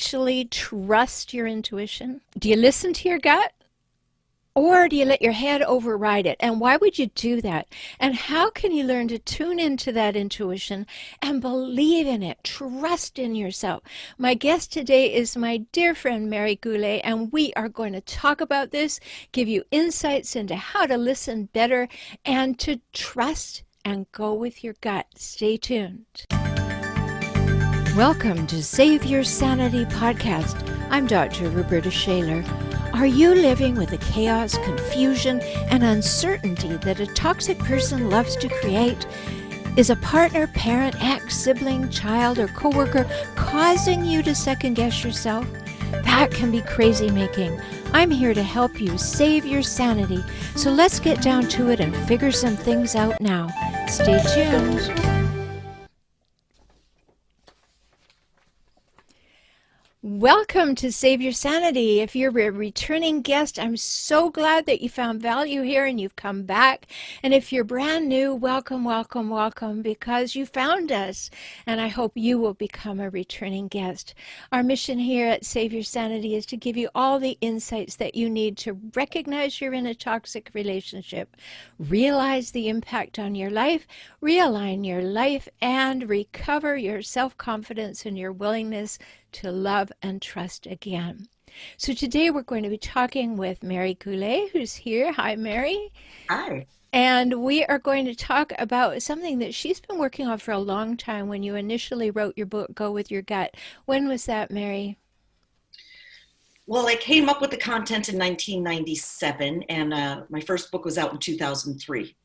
actually trust your intuition? Do you listen to your gut? Or do you let your head override it? And why would you do that? And how can you learn to tune into that intuition and believe in it? Trust in yourself. My guest today is my dear friend, Mary Goulet, and we are going to talk about this, give you insights into how to listen better and to trust and go with your gut. Stay tuned. Welcome to Save Your Sanity podcast. I'm Dr. Rhoberta Shaler. Are you living with the chaos, confusion, and uncertainty that a toxic person loves to create? Is a partner, parent, ex, sibling, child, or coworker causing you to second-guess yourself? That can be crazy-making. I'm here to help you save your sanity. So let's get down to it and figure some things out now. Stay tuned. Welcome to Save Your Sanity. If you're a returning guest, I'm so glad that you found value here and you've come back. And if you're brand new, welcome, welcome, welcome, because you found us. And I hope you will become a returning guest. Our mission here at Save Your Sanity is to give you all the insights that you need to recognize you're in a toxic relationship, realize the impact on your life, realign your life, and recover your self-confidence and your willingness to love and trust again. So today we're going to be talking with Mary Goulet, who's here. Hi, Mary. Hi. And we are going to talk about something that she's been working on for a long time when you initially wrote your book, Go With Your Gut. When was that, Mary? Well, I came up with the content in 1997, and my first book was out in 2003.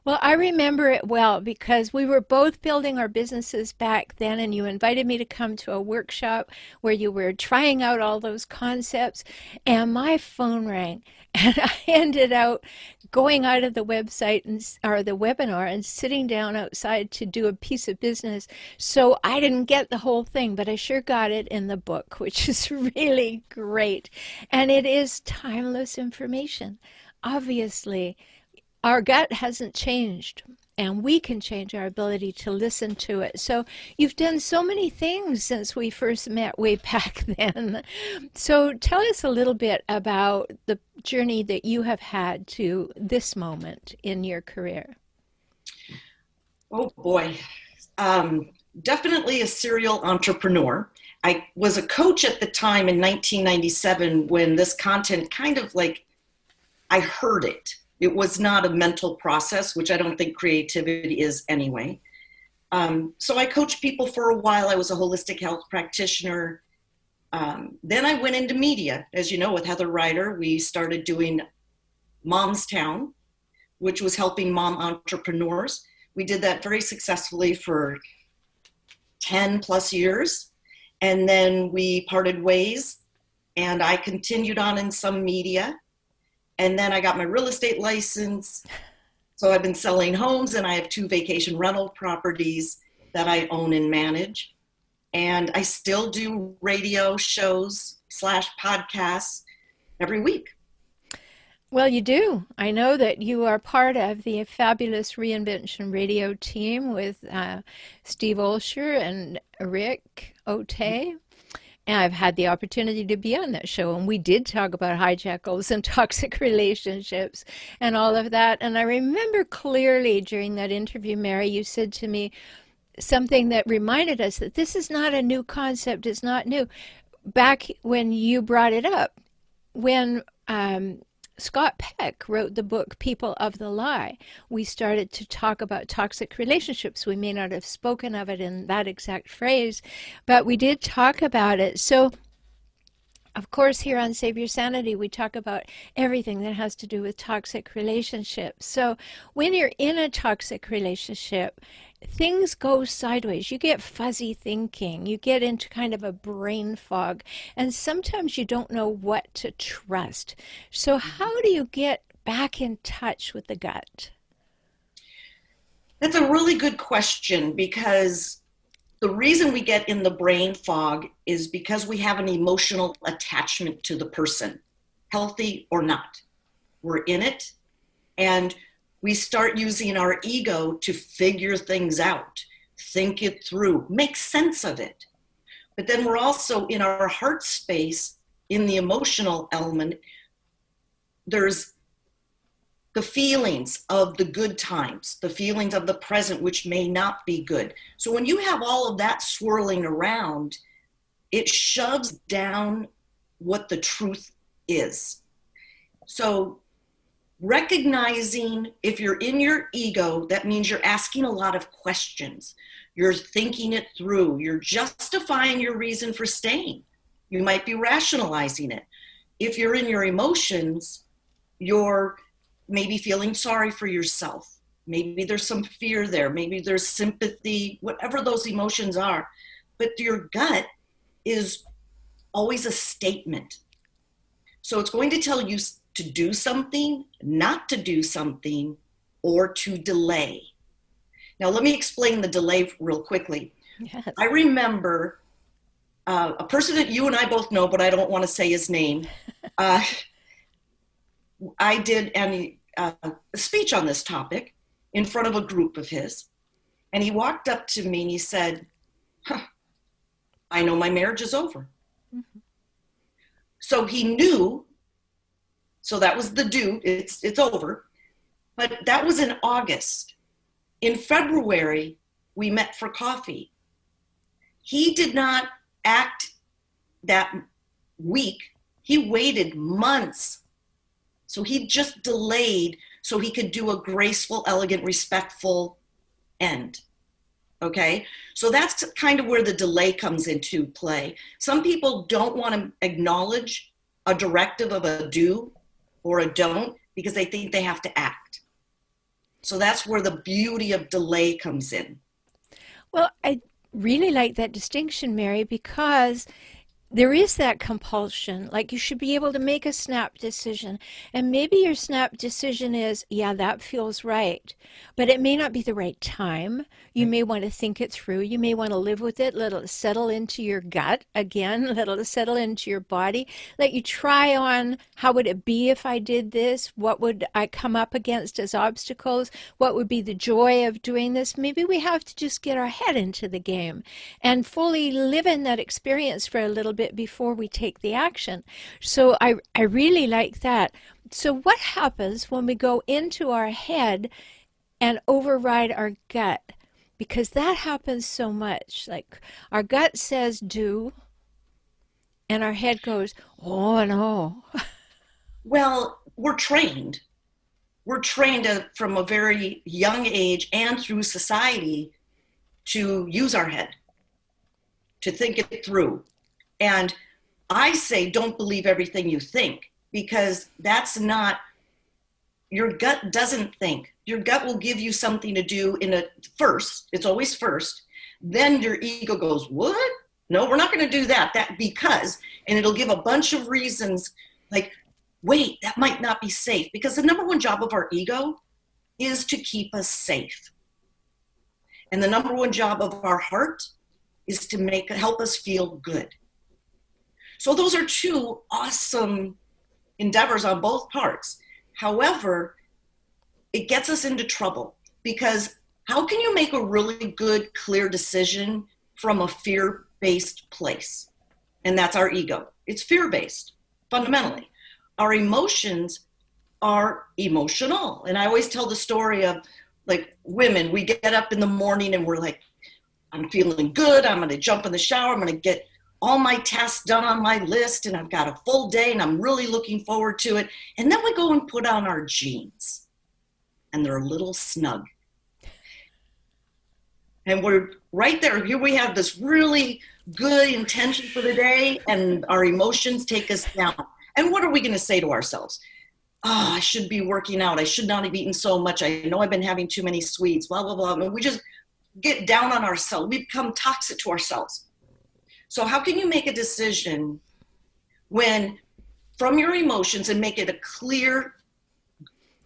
Well, I remember it well because we were both building our businesses back then, and you invited me to come to a workshop where you were trying out all those concepts, and my phone rang, and I ended up going out of the website or the webinar and sitting down outside to do a piece of business. So I didn't get the whole thing, but I sure got it in the book, which is really great. And it is timeless information. Obviously, our gut hasn't changed, and we can change our ability to listen to it. So you've done so many things since we first met way back then. So tell us a little bit about the journey that you have had to this moment in your career. Oh boy, definitely a serial entrepreneur. I was a coach at the time in 1997 when this content kind of like, I heard it. It was not a mental process, which I don't think creativity is anyway. So I coached people for a while. I was a holistic health practitioner. Then I went into media. As you know, with Heather Ryder, we started doing Mom's Town, which was helping mom entrepreneurs. We did that very successfully for 10 plus years. And then we parted ways, and I continued on in some media. And then I got my real estate license. So I've been selling homes, and I have 2 vacation rental properties that I own and manage. And I still do radio shows / podcasts every week. Well, you do. I know that you are part of the fabulous Reinvention Radio team with Steve Olsher and Rick Otey. And I've had the opportunity to be on that show, and we did talk about hijackals and toxic relationships and all of that. And I remember clearly during that interview, Mary, you said to me something that reminded us that this is not a new concept, it's not new. Back when you brought it up, when Scott Peck wrote the book People of the Lie, we started to talk about toxic relationships. We may not have spoken of it in that exact phrase, but we did talk about it. So, of course, here on Save Your Sanity, we talk about everything that has to do with toxic relationships. So when you're in a toxic relationship, things go sideways. You get fuzzy thinking. You get into kind of a brain fog. And sometimes you don't know what to trust. So how do you get back in touch with the gut? That's a really good question, because the reason we get in the brain fog is because we have an emotional attachment to the person, healthy or not. We're in it, and we start using our ego to figure things out, think it through, make sense of it. But then we're also in our heart space, in the emotional element, there's the feelings of the good times, the feelings of the present, which may not be good. So when you have all of that swirling around, it shoves down what the truth is. So recognizing if you're in your ego, that means you're asking a lot of questions. You're thinking it through. You're justifying your reason for staying. You might be rationalizing it. If you're in your emotions, you're maybe feeling sorry for yourself. Maybe there's some fear there. Maybe there's sympathy, whatever those emotions are. But your gut is always a statement. So it's going to tell you to do something, not to do something, or to delay. Now, let me explain the delay real quickly. Yes. I remember a person that you and I both know, but I don't want to say his name. I did a speech on this topic in front of a group of his, and he walked up to me and he said, I know my marriage is over. Mm-hmm. So he knew, so that was the due, it's over. But that was in August. In February, we met for coffee. He did not act that week. He waited months. So he just delayed so he could do a graceful, elegant, respectful end. Okay? So that's kind of where the delay comes into play. Some people don't want to acknowledge a directive of a do or a don't because they think they have to act. So that's where the beauty of delay comes in. Well, I really like that distinction, Mary, because there is that compulsion. Like, you should be able to make a snap decision. And maybe your snap decision is, yeah, that feels right. But it may not be the right time. You may want to think it through. You may want to live with it, let it settle into your gut again, let it settle into your body. Let you try on, how would it be if I did this? What would I come up against as obstacles? What would be the joy of doing this? Maybe we have to just get our head into the game and fully live in that experience for a little bit before we take the action. So I really like that. So what happens when we go into our head and override our gut? Because that happens so much. Like, our gut says do, and our head goes, oh no. Well, we're trained. We're trained from a very young age and through society to use our head, to think it through. And I say, don't believe everything you think, because that's not, your gut doesn't think. Your gut will give you something to do first, it's always first. Then your ego goes, what? No, we're not going to do that. Because, and it'll give a bunch of reasons like, wait, that might not be safe. Because the number one job of our ego is to keep us safe. And the number one job of our heart is to help us feel good. So those are two awesome endeavors on both parts. However, it gets us into trouble, because how can you make a really good, clear decision from a fear-based place? And that's our ego. It's fear-based, fundamentally. Our emotions are emotional. And I always tell the story of, like, women, we get up in the morning and we're like, I'm feeling good. I'm going to jump in the shower. I'm going to get all my tasks done on my list, and I've got a full day and I'm really looking forward to it. And then we go and put on our jeans and they're a little snug. And we're right there. Here we have this really good intention for the day, and our emotions take us down. And what are we going to say to ourselves? Oh, I should be working out. I should not have eaten so much. I know I've been having too many sweets, blah, blah, blah. And we just get down on ourselves. We become toxic to ourselves. So how can you make a decision from your emotions and make it a clear,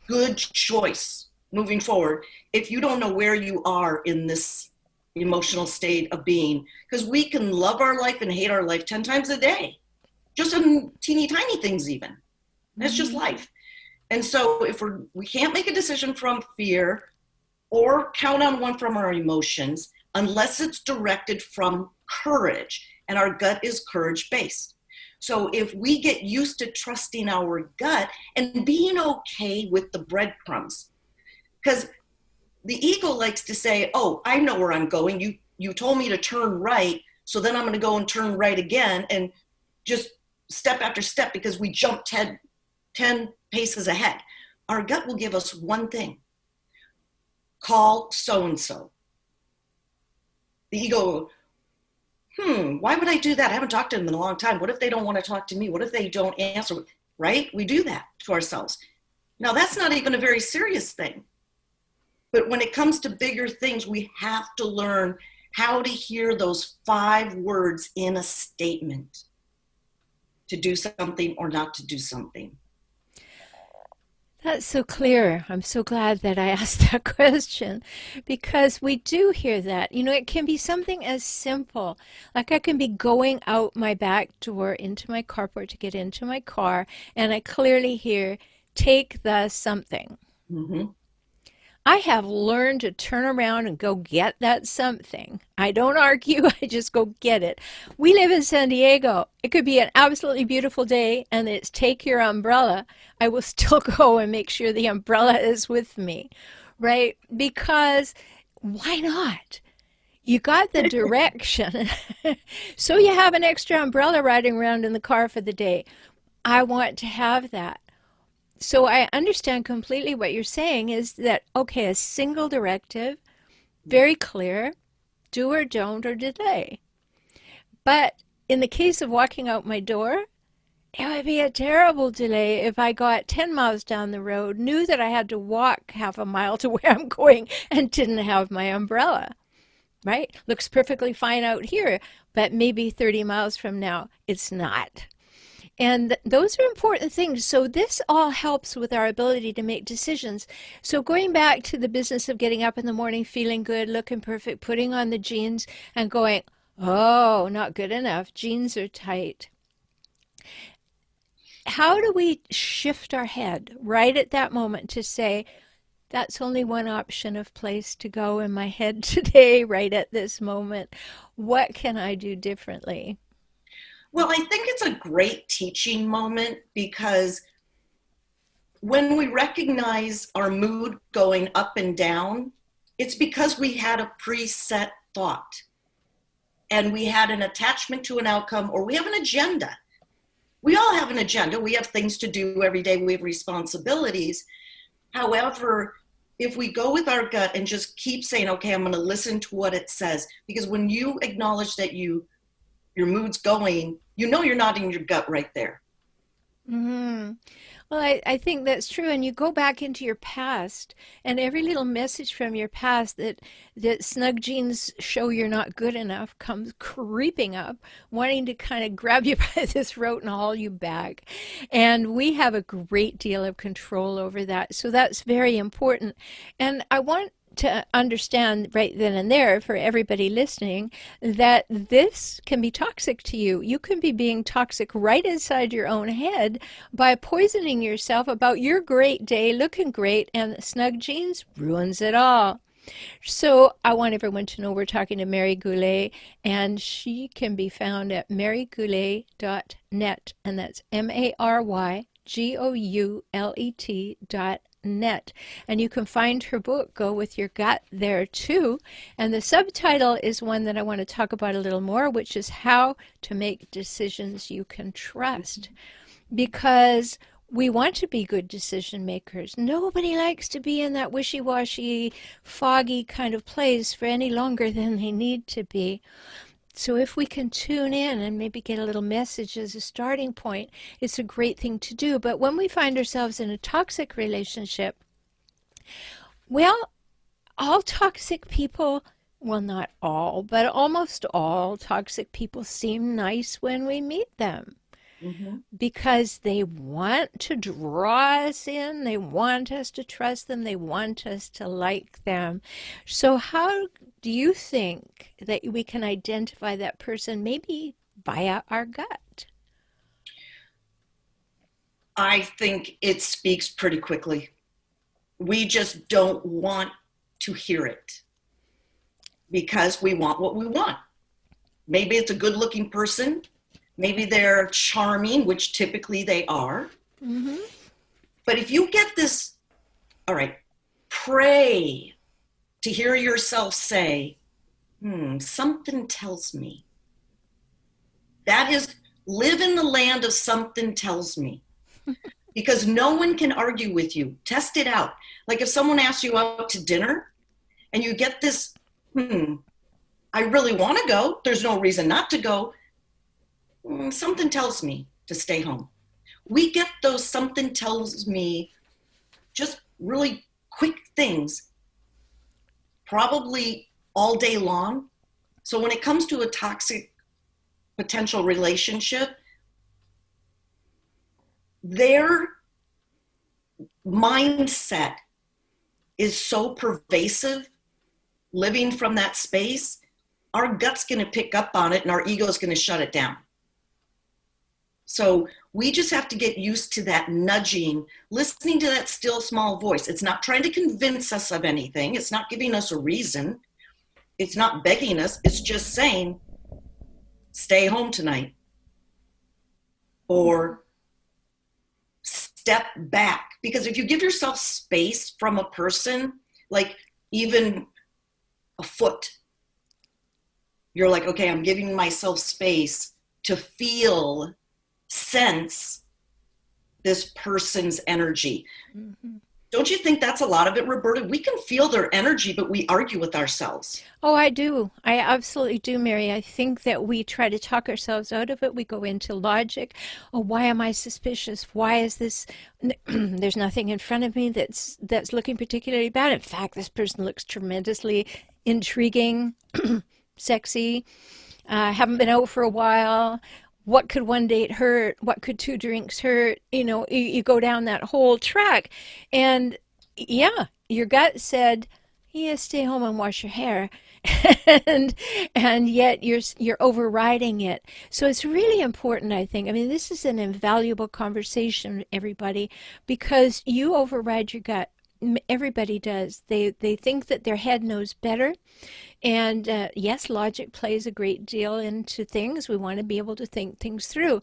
good choice moving forward if you don't know where you are in this emotional state of being? Because we can love our life and hate our life 10 times a day, just on teeny tiny things even. That's just life. And so if we can't make a decision from fear or count on one from our emotions unless it's directed from courage. and our gut is courage based. So if we get used to trusting our gut and being okay with the breadcrumbs, because the ego likes to say, oh, I know where I'm going. You told me to turn right, so then I'm going to go and turn right again, and just step after step, because we jumped 10 paces ahead. Our gut will give us one thing: call so-and-so. The ego, why would I do that? I haven't talked to them in a long time. What if they don't want to talk to me? What if they don't answer? Right? We do that to ourselves. Now, that's not even a very serious thing. But when it comes to bigger things, we have to learn how to hear those 5 words in a statement: to do something or not to do something. That's so clear. I'm so glad that I asked that question because we do hear that. You know, it can be something as simple like I can be going out my back door into my carport to get into my car, and I clearly hear, take the something. Mm-hmm. I have learned to turn around and go get that something. I don't argue, I just go get it. We live in San Diego. It could be an absolutely beautiful day and it's take your umbrella. I will still go and make sure the umbrella is with me, right? Because why not? You got the direction. So you have an extra umbrella riding around in the car for the day. I want to have that. So I understand completely what you're saying is that, okay, a single directive, very clear, do or don't or delay. But in the case of walking out my door, it would be a terrible delay if I got 10 miles down the road, knew that I had to walk half a mile to where I'm going, and didn't have my umbrella, right? Looks perfectly fine out here, but maybe 30 miles from now, it's not. And those are important things. So this all helps with our ability to make decisions. So going back to the business of getting up in the morning, feeling good, looking perfect, putting on the jeans and going, oh, not good enough. Jeans are tight. How do we shift our head right at that moment to say, that's only one option of place to go in my head today, right at this moment. What can I do differently? Well, I think it's a great teaching moment, because when we recognize our mood going up and down, it's because we had a preset thought and we had an attachment to an outcome, or we have an agenda. We all have an agenda. We have things to do every day. We have responsibilities. However, if we go with our gut and just keep saying, okay, I'm going to listen to what it says, because when you acknowledge that your mood's going, you know you're not in your gut right there. Mm-hmm. Well, I think that's true. And you go back into your past, and every little message from your past that snug jeans show you're not good enough comes creeping up, wanting to kind of grab you by the throat and haul you back. And we have a great deal of control over that. So that's very important. And I want to understand right then and there for everybody listening that this can be toxic to you. You can be being toxic right inside your own head by poisoning yourself about your great day, looking great, and snug jeans ruins it all. So I want everyone to know we're talking to Mary Goulet, and she can be found at marygoulet.net, and that's MARYGOULET.net. And you can find her book, Go With Your Gut, there too. And the subtitle is one that I want to talk about a little more, which is How to Make Decisions You Can Trust. Because we want to be good decision makers. Nobody likes to be in that wishy-washy, foggy kind of place for any longer than they need to be. So if we can tune in and maybe get a little message as a starting point, it's a great thing to do. But when we find ourselves in a toxic relationship, well, all toxic people, well, not all, but almost all toxic people seem nice when we meet them Mm-hmm. because they want to draw us in, they want us to trust them, they want us to like them. So, how do you think that we can identify that person maybe via our gut? I think it speaks pretty quickly. We just don't want to hear it because we want what we want. Maybe it's a good looking person. Maybe they're charming, which typically they are. Mm-hmm. But if you get this, all right, pray to hear yourself say, something tells me. That is, live in the land of something tells me. Because no one can argue with you. Test it out. Like if someone asks you out to dinner and you get this, I really want to go. There's no reason not to go. Something tells me to stay home. We get those something tells me, just really quick things, probably all day long. So when it comes to a toxic potential relationship, their mindset is so pervasive, living from that space, our gut's going to pick up on it and our ego is going to shut it down. So we just have to get used to that nudging, listening to that still small voice. It's not trying to convince us of anything. It's not giving us a reason. It's not begging us. It's just saying, stay home tonight. Or step back. Because if you give yourself space from a person, like even a foot, you're like, okay, I'm giving myself space to feel, sense this person's energy. Mm-hmm. Don't you think that's a lot of it, Rhoberta? We can feel their energy, but we argue with ourselves. Oh, I do. I absolutely do, Mary. I think that we try to talk ourselves out of it. We go into logic. Oh, why am I suspicious? Why is this? There's nothing in front of me that's looking particularly bad. In fact, this person looks tremendously intriguing, sexy. Haven't been out for a while. What could one date hurt? What could two drinks hurt? You go down that whole track. And yeah, your gut said, yeah, stay home and wash your hair. and yet you're overriding it. So it's really important, I think. I mean, this is an invaluable conversation, everybody, because you override your gut. Everybody does. They think that their head knows better. And yes, logic plays a great deal into things. We want to be able to think things through.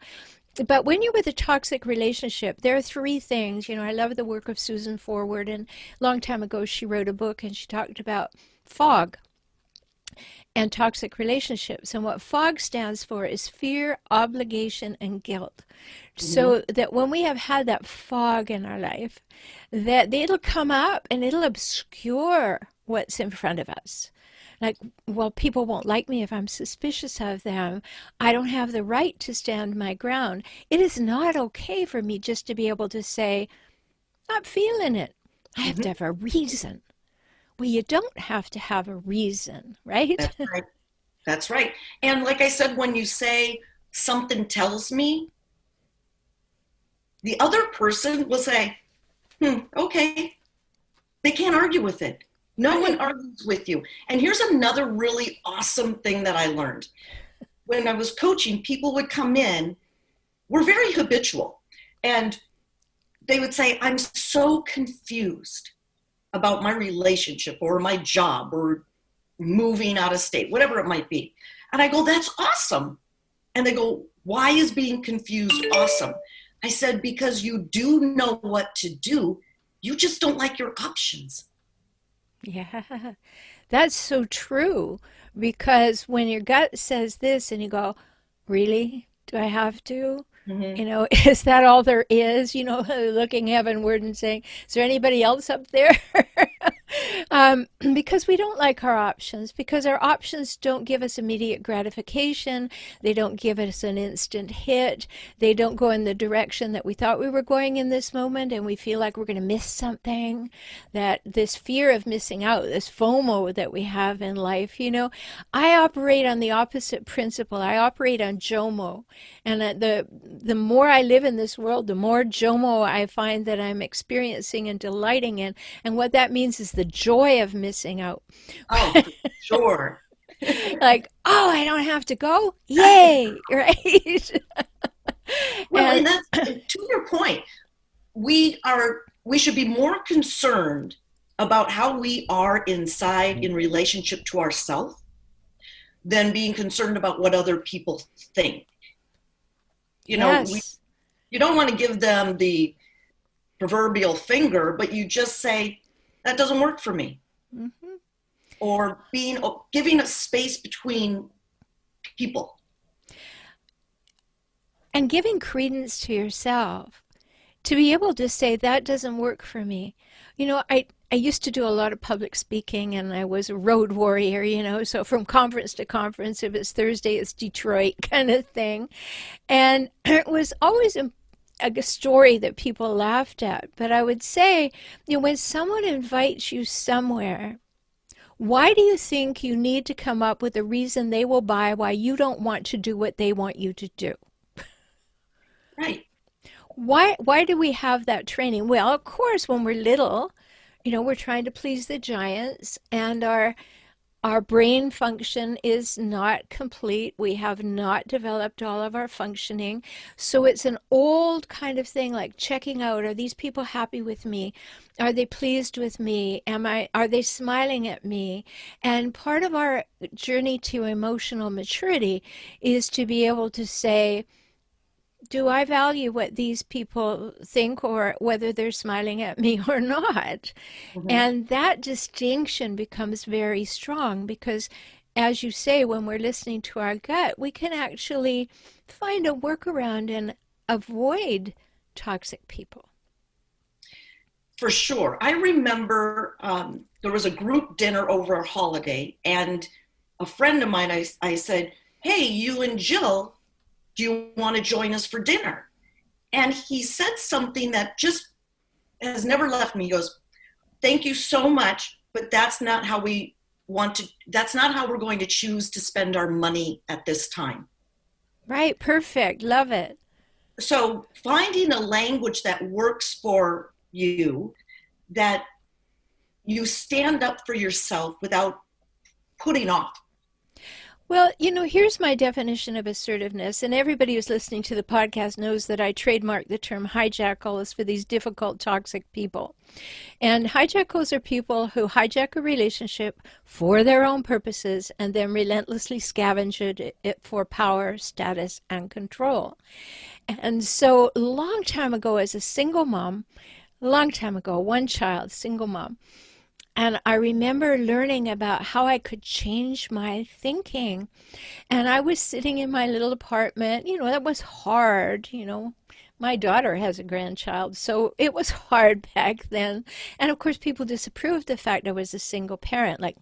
But when you're with a toxic relationship, there are three things. I love the work of Susan Forward. And a long time ago, she wrote a book and she talked about fog and toxic relationships. And what fog stands for is fear, obligation, and guilt. So that when we have had that fog in our life, that it'll come up and it'll obscure what's in front of us. Like, well, people won't like me if I'm suspicious of them. I don't have the right to stand my ground. It is not okay for me just to be able to say, not feeling it. I have to have a reason. Well, you don't have to have a reason, right? That's right. That's right. And like I said, when you say something tells me, the other person will say, okay. They can't argue with it. No one argues with you. And here's another really awesome thing that I learned. When I was coaching, people would come in, we're very habitual, and they would say, I'm so confused about my relationship or my job or moving out of state, whatever it might be. And I go, that's awesome. And they go, why is being confused awesome? I said, because you do know what to do. You just don't like your options. Yeah, that's so true. Because when your gut says this and you go, really? Do I have to? Is that all there is? Looking heavenward and saying, is there anybody else up there? Because we don't like our options, because our options don't give us immediate gratification. They don't give us an instant hit. They don't go in the direction that we thought we were going in this moment, and we feel like we're going to miss something. That this fear of missing out, this FOMO that we have in life, I operate on the opposite principle. I operate on JOMO. And the more I live in this world, the more JOMO I find that I'm experiencing and delighting in. And what that means is the joy of missing out. Oh, sure. Like, oh, I don't have to go? Yay, right? Well, and that's to your point. We should be more concerned about how we are inside in relationship to ourselves than being concerned about what other people think. You know, Yes. you don't want to give them the proverbial finger, but you just say, that doesn't work for me. Hmm. Or giving a space between people. And giving credence to yourself, to be able to say that doesn't work for me. I used to do a lot of public speaking, and I was a road warrior, so from conference to conference, if it's Thursday, it's Detroit kind of thing. And it was always a story that people laughed at. But I would say, when someone invites you somewhere, why do you think you need to come up with a reason they will buy why you don't want to do what they want you to do? Right. Why do we have that training? Well, of course, when we're little, we're trying to please the giants, and our brain function is not complete. We have not developed all of our functioning. So it's an old kind of thing, like checking out, are these people happy with me? Are they pleased with me? Are they smiling at me? And part of our journey to emotional maturity is to be able to say, do I value what these people think, or whether they're smiling at me or not? Mm-hmm. And that distinction becomes very strong because, as you say, when we're listening to our gut, we can actually find a workaround and avoid toxic people. For sure. I remember there was a group dinner over a holiday, and a friend of mine, I said, hey, you and Jill, do you want to join us for dinner? And he said something that just has never left me. He goes, thank you so much, but that's not how we're going to choose to spend our money at this time. Right, perfect. Love it. So finding a language that works for you, that you stand up for yourself without putting off. Well, here's my definition of assertiveness, and everybody who's listening to the podcast knows that I trademark the term hijackals for these difficult, toxic people. And hijackals are people who hijack a relationship for their own purposes and then relentlessly scavenge it for power, status, and control. And so, a long time ago, as a single mom, a long time ago, one child, single mom, and I remember learning about how I could change my thinking. And I was sitting in my little apartment. That was hard. My daughter has a grandchild, so it was hard back then. And of course, people disapproved the fact I was a single parent. Like,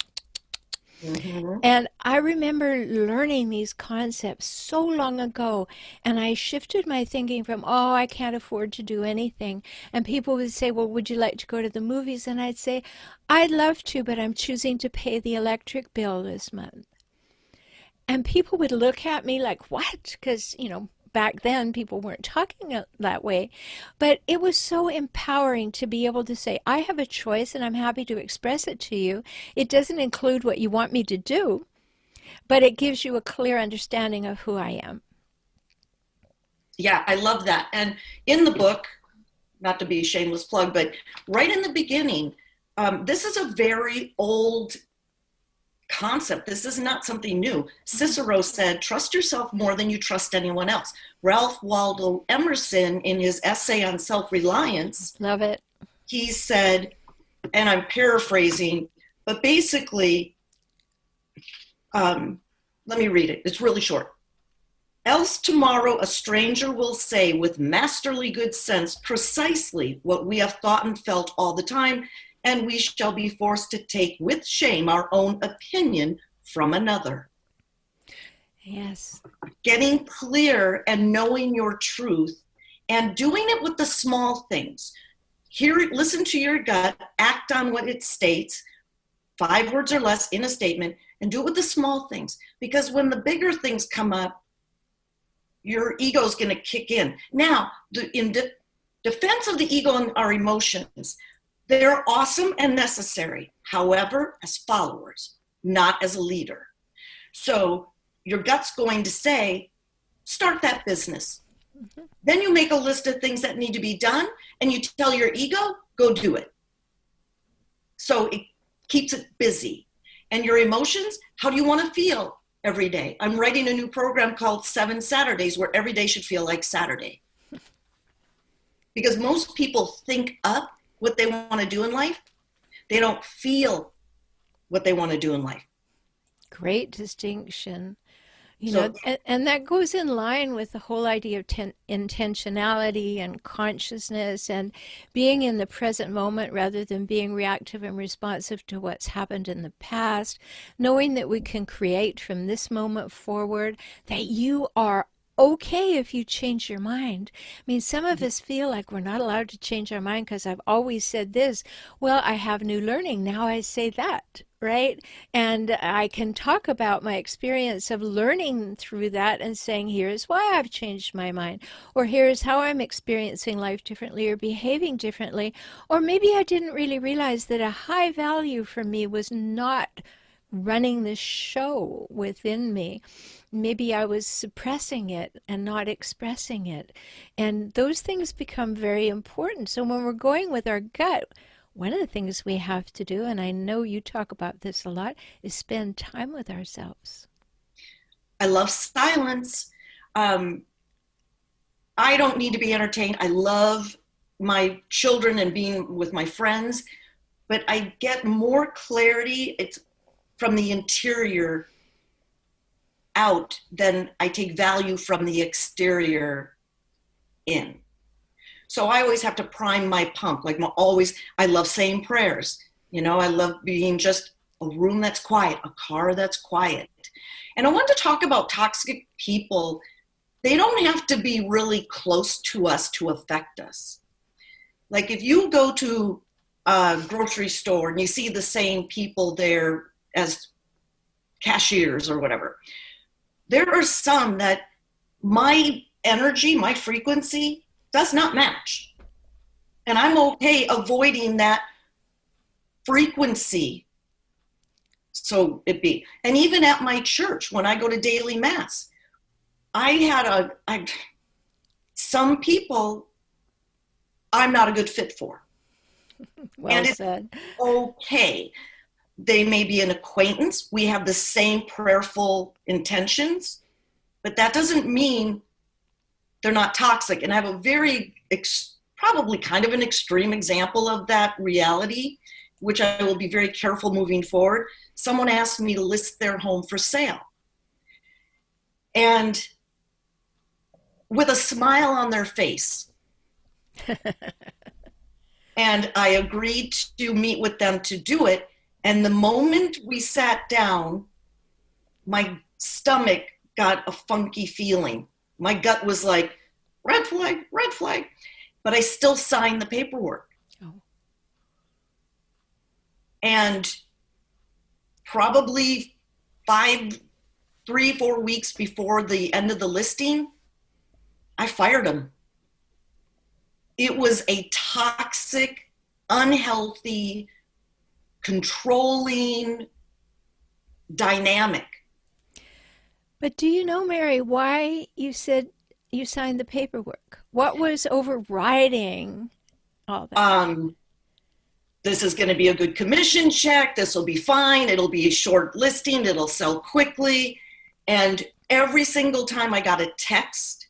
Mm-hmm. and I remember learning these concepts so long ago, and I shifted my thinking from, oh, I can't afford to do anything. And people would say, well, would you like to go to the movies? And I'd say, I'd love to, but I'm choosing to pay the electric bill this month. And people would look at me like, what? Because, back then people weren't talking that way. But it was so empowering to be able to say, I have a choice and I'm happy to express it to you. It doesn't include what you want me to do, but it gives you a clear understanding of who I am. Yeah, I love that. And in the book, not to be a shameless plug, but right in the beginning, this is a very old concept. This is not something new. Cicero said, trust yourself more than you trust anyone else. Ralph Waldo Emerson, in his essay on self-reliance, Love it. he said, and I'm paraphrasing, but basically, let me read it. It's really short. Else tomorrow a stranger will say with masterly good sense precisely what we have thought and felt all the time, and we shall be forced to take with shame our own opinion from another. Yes. Getting clear and knowing your truth and doing it with the small things. Listen to your gut, act on what it states, 5 words or less in a statement, and do it with the small things. Because when the bigger things come up, your ego is going to kick in. Now, in defense of the ego and our emotions, they're awesome and necessary. However, as followers, not as a leader. So your gut's going to say, start that business. Mm-hmm. Then you make a list of things that need to be done, and you tell your ego, go do it. So it keeps it busy. And your emotions, how do you want to feel every day. I'm writing a new program called 7 Saturdays where every day should feel like Saturday. Because most people think up what they want to do in life. They don't feel what they want to do in life. Great distinction. You know, So and that goes in line with the whole idea of intentionality and consciousness and being in the present moment rather than being reactive and responsive to what's happened in the past, knowing that we can create from this moment forward, that you are okay if you change your mind. I mean, some of us feel like we're not allowed to change our mind because I've always said this. Well, I have new learning. Now I say that, right? And I can talk about my experience of learning through that and saying, here's why I've changed my mind, or here's how I'm experiencing life differently or behaving differently. Or maybe I didn't really realize that a high value for me was not running the show within me. Maybe I was suppressing it and not expressing it. And those things become very important. So when we're going with our gut, one of the things we have to do, and I know you talk about this a lot, is spend time with ourselves. I love silence. Um, I don't need to be entertained. I love my children and being with my friends, but I get more clarity. It's from the interior out than I take value from the exterior in. So I always have to prime my pump. Like I love saying prayers. I love being just a room that's quiet, a car that's quiet. And I want to talk about toxic people. They don't have to be really close to us to affect us. Like if you go to a grocery store and you see the same people there as cashiers or whatever, there are some that my energy, my frequency does not match. And I'm okay avoiding that frequency. So it be. And even at my church, when I go to daily mass, some people I'm not a good fit for. Well And it's said. okay. They may be an acquaintance. We have the same prayerful intentions, but that doesn't mean they're not toxic. And I have a probably kind of an extreme example of that reality, which I will be very careful moving forward. Someone asked me to list their home for sale. And with a smile on their face. And I agreed to meet with them to do it. And the moment we sat down, my stomach got a funky feeling. My gut was like, red flag, red flag. But I still signed the paperwork. Oh. And probably 3-4 weeks before the end of the listing, I fired him. It was a toxic, unhealthy, controlling dynamic. But do you know, Mary, why you said you signed the paperwork? What was overriding all that? This is going to be a good commission check. This will be fine. It'll be a short listing. It'll sell quickly. And every single time I got a text,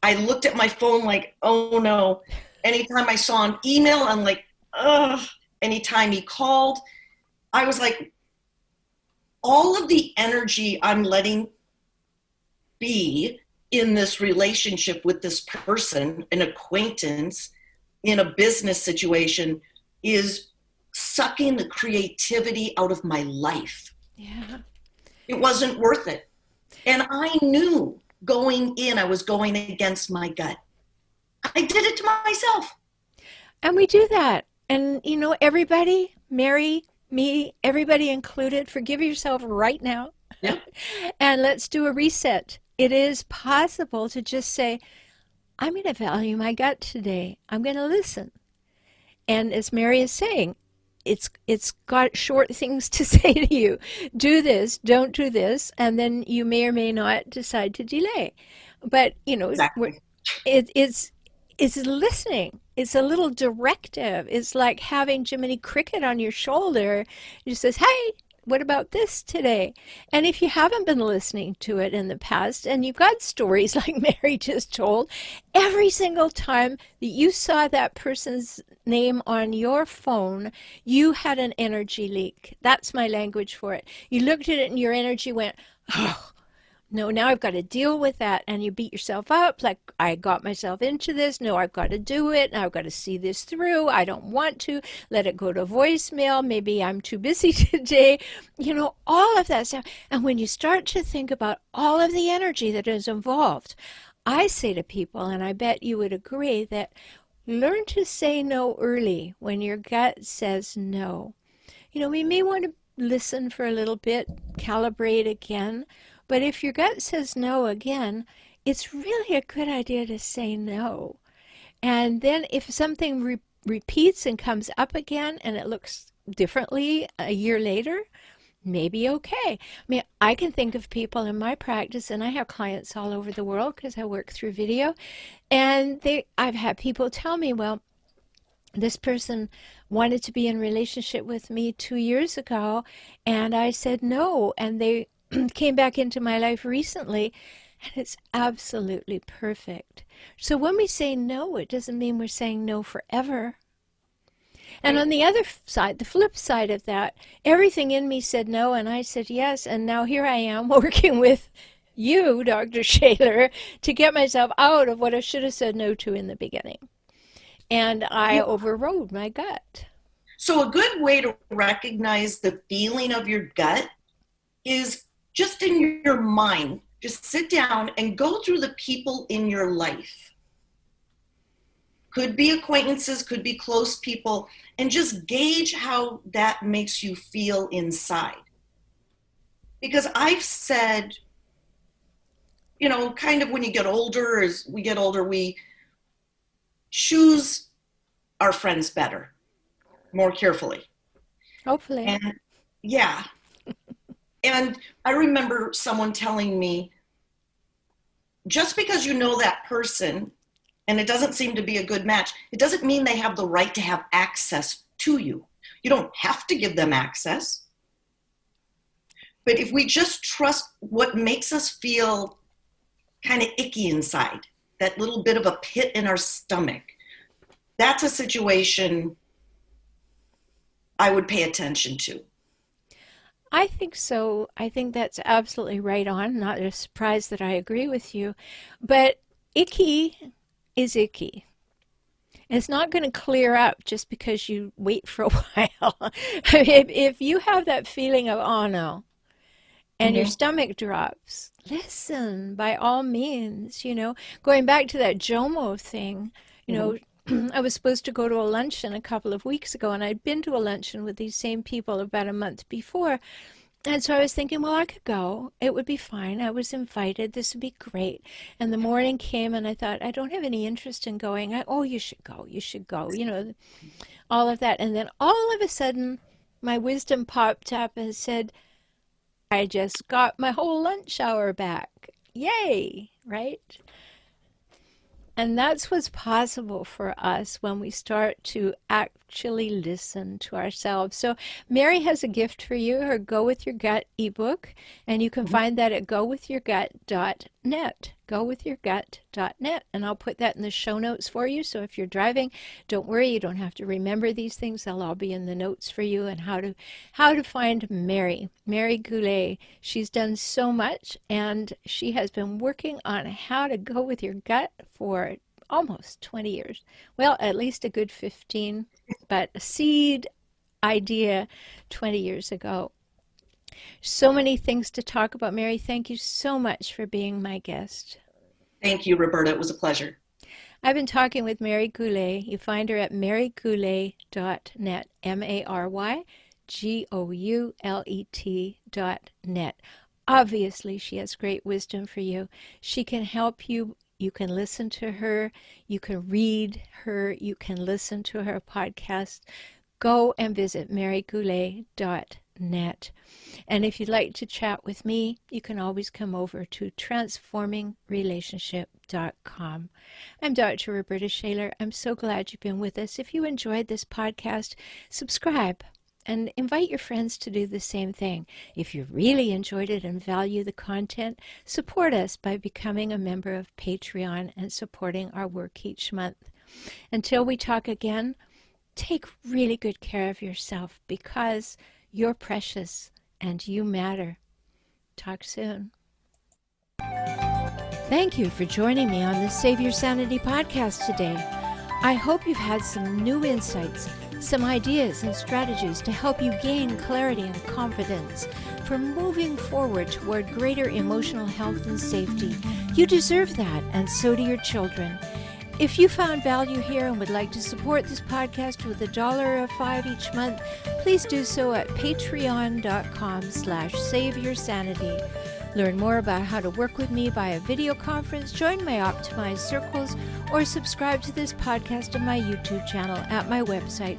I looked at my phone like, oh no. Anytime I saw an email, I'm like, ugh. Anytime he called, I was like, all of the energy I'm letting be in this relationship with this person, an acquaintance, in a business situation, is sucking the creativity out of my life. Yeah. It wasn't worth it. And I knew going in, I was going against my gut. I did it to myself. And we do that. And, you know, everybody, Mary, me, everybody included, forgive yourself right now. Yeah. And let's do a reset. It is possible to just say, I'm going to value my gut today. I'm going to listen. And as Mary is saying, it's got short things to say to you. Do this, don't do this, and then you may or may not decide to delay. But you know, Exactly. it's listening. It's a little directive. It's like having Jiminy Cricket on your shoulder. He says, "Hey, what about this today? And if you haven't been listening to it in the past and you've got stories like Mary just told, every single time that you saw that person's name on your phone, you had an energy leak. That's my language for it. You looked at it and your energy went, oh, no, now I've got to deal with that. And you beat yourself up like, I got myself into this. No, I've got to do it. I've got to see this through. I don't want to let it go to voicemail. Maybe I'm too busy today. All of that stuff. And when you start to think about all of the energy that is involved, I say to people, and I bet you would agree, that learn to say no early when your gut says no. We may want to listen for a little bit, calibrate again, but if your gut says no again, it's really a good idea to say no. And then if something repeats and comes up again and it looks differently a year later, maybe okay. I mean, I can think of people in my practice, and I have clients all over the world because I work through video, and I've had people tell me, well, this person wanted to be in relationship with me 2 years ago, and I said no, and they came back into my life recently, and it's absolutely perfect. So when we say no, it doesn't mean we're saying no forever. And Right. on the other side, the flip side of that, everything in me said no, and I said yes, and now here I am working with you, Dr. Shaler, to get myself out of what I should have said no to in the beginning. And I Yeah. overrode my gut. So a good way to recognize the feeling of your gut is just in your mind. Just sit down and go through the people in your life. Could be acquaintances, could be close people, and just gauge how that makes you feel inside. Because I've said, kind of when you get older, as we get older, we choose our friends better, more carefully. Hopefully. And yeah. And I remember someone telling me, just because you know that person and it doesn't seem to be a good match, it doesn't mean they have the right to have access to you. You don't have to give them access. But if we just trust what makes us feel kind of icky inside, that little bit of a pit in our stomach, that's a situation I would pay attention to. I think so. I think that's absolutely right on. Not a surprise that I agree with you. But icky is icky. It's not going to clear up just because you wait for a while. If you have that feeling of, oh no, and your Mm-hmm. stomach drops, listen by all means, Going back to that JOMO thing, you Mm-hmm. know, I was supposed to go to a luncheon a couple of weeks ago, and I'd been to a luncheon with these same people about a month before. And so I was thinking, well, I could go. It would be fine. I was invited. This would be great. And the morning came, and I thought, I don't have any interest in going. Oh, you should go. You should go. All of that. And then all of a sudden, my wisdom popped up and said, I just got my whole lunch hour back. Yay, right? And that's what's possible for us when we start to actually listen to ourselves. So, Mary has a gift for you, her Go With Your Gut ebook, and you can Mm-hmm. find that at gowithyourgut.net. Gowithyourgut.net. And I'll put that in the show notes for you. So, if you're driving, don't worry, you don't have to remember these things. They'll all be in the notes for you and how to find Mary Goulet. She's done so much, and she has been working on how to go with your gut for almost 20 years. Well, at least a good 15, but a seed idea 20 years ago. So many things to talk about, Mary. Thank you so much for being my guest. Thank you, Rhoberta. It was a pleasure. I've been talking with Mary Goulet. You find her at marygoulet.net, MARYGOULET.net. Obviously, she has great wisdom for you. She can help you. You can listen to her. You can read her. You can listen to her podcast. Go and visit marygoulet.net. And if you'd like to chat with me, you can always come over to transformingrelationship.com. I'm Dr. Rhoberta Shaler. I'm so glad you've been with us. If you enjoyed this podcast, subscribe and invite your friends to do the same thing. If you really enjoyed it and value the content, support us by becoming a member of Patreon and supporting our work each month. Until we talk again, take really good care of yourself because you're precious and you matter. Talk soon. Thank you for joining me on the Save Your Sanity podcast today. I hope you've had some new insights, some ideas and strategies to help you gain clarity and confidence for moving forward toward greater emotional health and safety. You deserve that, and so do your children. If you found value here and would like to support this podcast with $1 or $5 each month, please do so at patreon.com/saveyoursanity. Learn more about how to work with me via video conference, join my optimized circles, or subscribe to this podcast on my YouTube channel at my website,